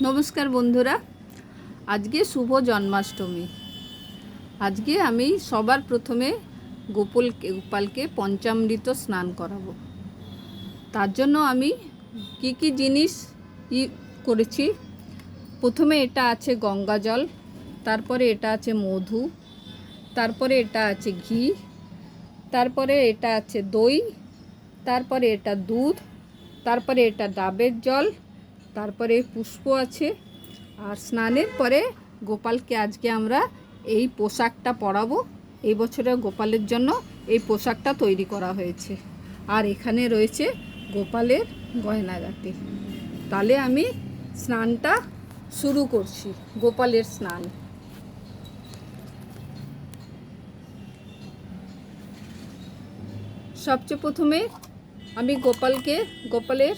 নমস্কার বন্ধুরা, আজকে শুভ জন্মাষ্টমী। আজকে আমি সবার প্রথমে গোপালকে পঞ্চামৃত স্নান করাবো। তার জন্য আমি কি জিনিস করেছি, প্রথমে এটা আছে গঙ্গা জল, তারপরে এটা আছে মধু, তারপরে এটা আছে ঘি, তারপরে এটা আছে দই, তারপরে এটা দুধ, তারপরে এটা ডাবের জল, তারপরে পুষ্প আছে। আর স্নানের পরে গোপালকে আজকে আমরা এই পোশাকটা পরাবো। এই বছরের গোপালের জন্য এই পোশাকটা তৈরি করা হয়েছে। আর এখানে রয়েছে গোপালের গয়নাগাটি। তাহলে আমি স্নানটা শুরু করছি, গোপালের স্নান। সবচেয়ে প্রথমে আমি গোপালের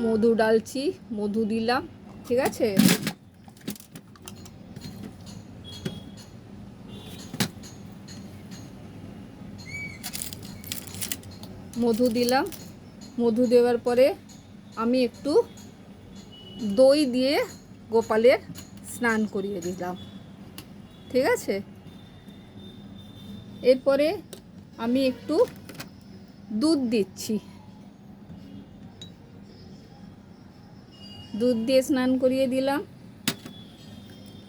মধু ডালছি, মধু দিলাম, ঠিক আছে। মধু দিলাম, মধু দেওয়ার পরে আমি একটু দই দিয়ে গোপালের স্নান করিয়ে দিলাম, ঠিক আছে। এরপরে আমি একটু দুধ দিচ্ছি, দুধ দিয়ে স্নান করিয়ে দিলাম।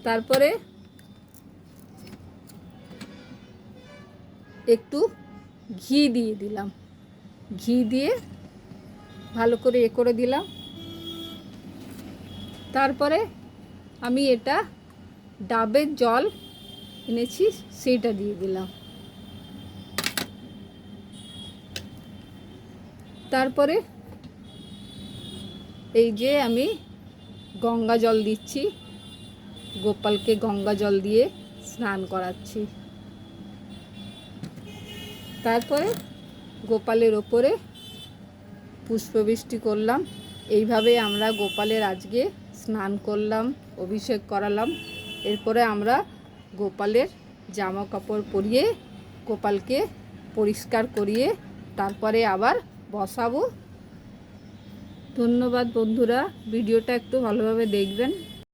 তারপরে একটু ঘি দিয়ে দিলাম, ঘি দিয়ে ভালো করে করে দিলাম। তারপরে আমি এটা ডাবের জল এনেছি, সেইটা দিয়ে দিলাম। তারপরে এই যে আমি গঙ্গা জল দিচ্ছি, গোপালকে গঙ্গা জল দিয়ে স্নান করাচ্ছি। তারপরে গোপালের ওপরে পুষ্পবৃষ্টি করলাম। এইভাবে আমরা গোপালের আজকে স্নান করলাম, অভিষেক করালাম। এরপরে আমরা গোপালের জামা কাপড় পরিয়ে গোপালকে পরিষ্কার করিয়ে তারপরে আবার বসাবো। ধন্যবাদ বন্ধুরা, ভিডিওটা একটু ভালোভাবে দেখবেন।